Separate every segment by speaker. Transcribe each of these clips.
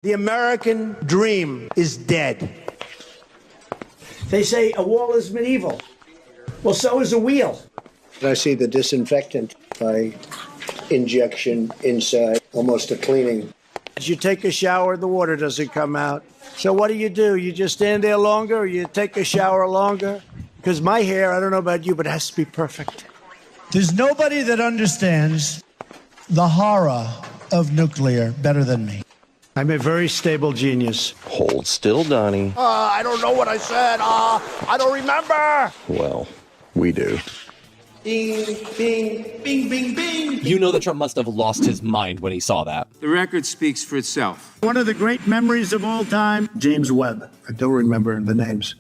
Speaker 1: The American dream is dead. They say a wall is medieval. Well, so is a wheel.
Speaker 2: I see the disinfectant by injection inside, almost a cleaning.
Speaker 1: As you take a shower, the water doesn't come out. So what do? You just stand there longer, or you take a shower longer? Because my hair, I don't know about you, but it has to be perfect.
Speaker 3: There's nobody that understands the horror of nuclear better than me.
Speaker 1: I'm a very stable genius.
Speaker 4: Hold still, Donnie.
Speaker 1: I don't know what I said. I don't remember.
Speaker 4: Well, we do.
Speaker 1: Bing, bing, bing, bing, bing.
Speaker 5: You know that Trump must have lost his mind when he saw that.
Speaker 6: The record speaks for itself.
Speaker 3: One of the great memories of all time,
Speaker 2: James Webb. I don't remember the names.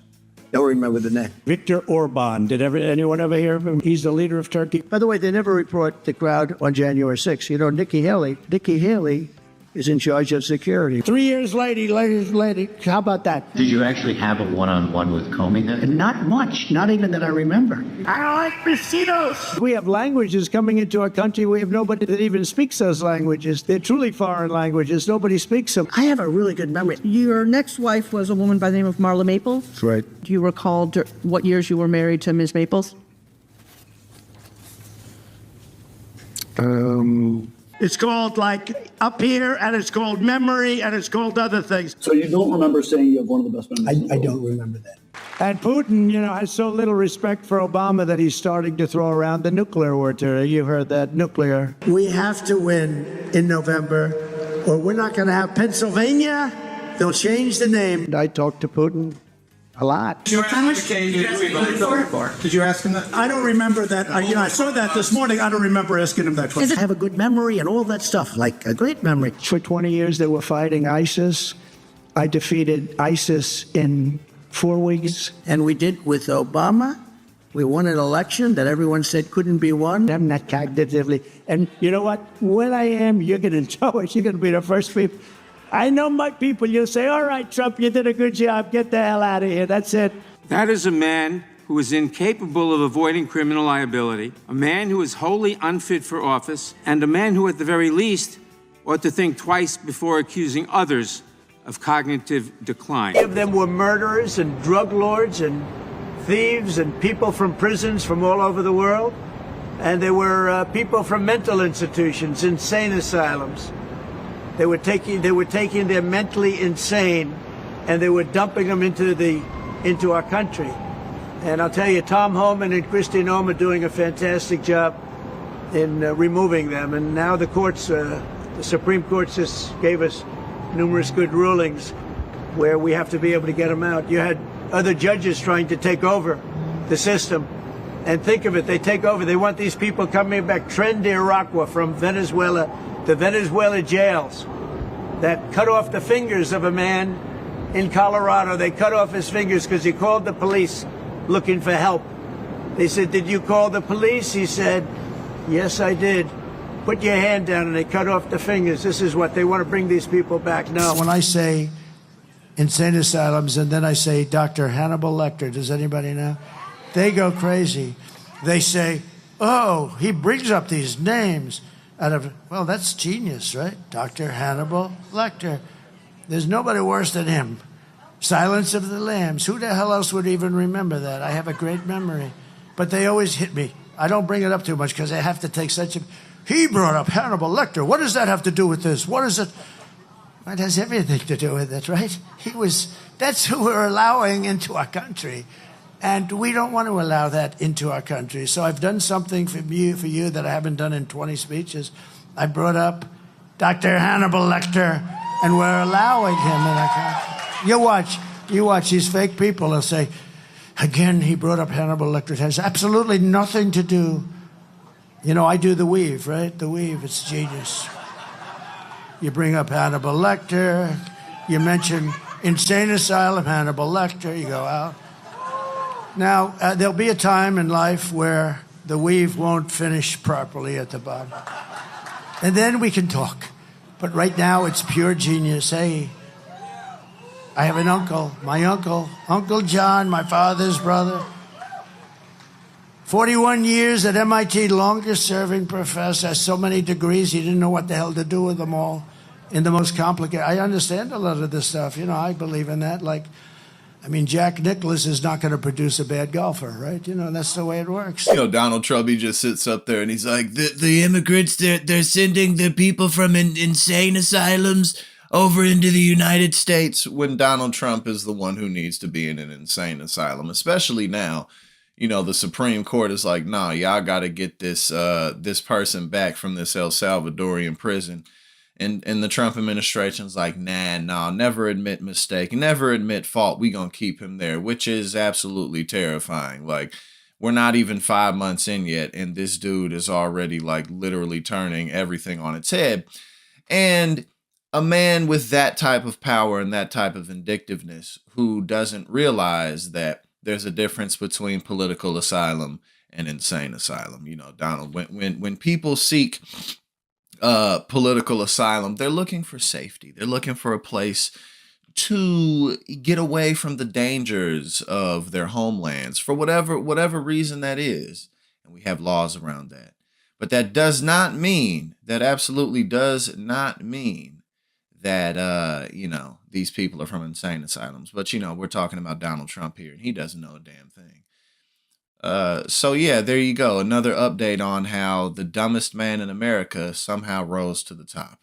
Speaker 2: Don't remember the name.
Speaker 1: Viktor Orban. Did anyone ever hear of him? He's the leader of Turkey. By the way, they never report the crowd on January 6th. You know, Nikki Haley is in charge of security. 3 years later, how about that?
Speaker 7: Did you actually have a one-on-one with Comey then?
Speaker 1: Not much, not even that I remember. I like mosquitoes. We have languages coming into our country. We have nobody that even speaks those languages. They're truly foreign languages. Nobody speaks them. I have a really good memory.
Speaker 8: Your next wife was a woman by the name of Marla Maples?
Speaker 2: That's right.
Speaker 8: Do you recall what years you were married to Ms. Maples?
Speaker 3: it's called like Up Here, and it's called Memory, and it's called other things.
Speaker 9: So you don't remember saying you have one of the best memories?
Speaker 2: I don't remember that.
Speaker 1: And Putin, has so little respect for Obama that he's starting to throw around the nuclear word. You heard that, nuclear. We have to win in November, or we're not going to have Pennsylvania. They'll change the name. I talked to Putin a lot.
Speaker 10: Did you ask him that? I don't remember that. I saw that this morning. I don't remember asking him that question.
Speaker 1: I have a good memory and all that stuff, like a great memory. For 20 years, they were fighting ISIS. I defeated ISIS in 4 weeks. And we did with Obama. We won an election that everyone said couldn't be won. I'm not cognitively. And you know what? When I am, you're going to know it. You're going to be the first people. I know my people. You'll say, all right, Trump, you did a good job. Get the hell out of here. That's it.
Speaker 6: That is a man who is incapable of avoiding criminal liability, a man who is wholly unfit for office, and a man who, at the very least, ought to think twice before accusing others of cognitive decline.
Speaker 1: Many of them were murderers and drug lords and thieves and people from prisons from all over the world. And they were people from mental institutions, insane asylums. They were taking their mentally insane, and they were dumping them into our country. And I'll tell you, Tom Homan and Kristi Noem are doing a fantastic job in removing them. And now the courts, the Supreme Court just gave us numerous good rulings where we have to be able to get them out. You had other judges trying to take over the system. And think of it, they take over. They want these people coming back. Tren de Aragua from Venezuela, the Venezuela jails that cut off the fingers of a man in Colorado. They cut off his fingers because he called the police looking for help. They said, did you call the police? He said, yes, I did. Put your hand down, and they cut off the fingers. This is what they want to bring these people back now. When I say insane asylums and then I say Dr. Hannibal Lecter, does anybody know? They go crazy. They say, oh, he brings up these names out of, well, that's genius, right? Dr. Hannibal Lecter. There's nobody worse than him. Silence of the Lambs. Who the hell else would even remember that? I have a great memory. But they always hit me. I don't bring it up too much because I have to take such a... He brought up Hannibal Lecter. What does that have to do with this? What is it? It has everything to do with it, right? That's who we're allowing into our country. And we don't want to allow that into our country. So I've done something for you that I haven't done in 20 speeches. I brought up Dr. Hannibal Lecter, and we're allowing him in our country. You watch these fake people will say, again, he brought up Hannibal Lecter. It has absolutely nothing to do. I do the weave, right? The weave, it's genius. You bring up Hannibal Lecter, you mention insane asylum, Hannibal Lecter, you go out. Now, there'll be a time in life where the weave won't finish properly at the bottom. And then we can talk. But right now, it's pure genius. Hey, I have an uncle, my uncle, Uncle John, my father's brother. 41 years at MIT, longest serving professor, has so many degrees, he didn't know what the hell to do with them all.
Speaker 3: in the most complicated. I understand a lot of this stuff. You know, I believe in that. Like, I mean, Jack Nicklaus is not going to produce a bad golfer, right? You know, that's the way it works.
Speaker 11: You know, Donald Trump, he just sits up there and he's like, the immigrants, they're sending the people from insane asylums over into the United States, when Donald Trump is the one who needs to be in an insane asylum, especially now. You know, the Supreme Court is like, nah, y'all got to get this person back from this El Salvadorian prison. And the Trump administration's like, nah, never admit mistake, never admit fault. We gonna keep him there, which is absolutely terrifying. Like, we're not even 5 months in yet, and this dude is already like literally turning everything on its head. And a man with that type of power and that type of vindictiveness, who doesn't realize that there's a difference between political asylum and insane asylum. You know, Donald, when people seek political asylum, they're looking for safety. They're looking for a place to get away from the dangers of their homelands for whatever reason that is. And we have laws around that. But that does not mean, that absolutely does not mean that, you know, these people are from insane asylums. But, you know, we're talking about Donald Trump here, and he doesn't know a damn thing. So, yeah, there you go. Another update on how the dumbest man in America somehow rose to the top.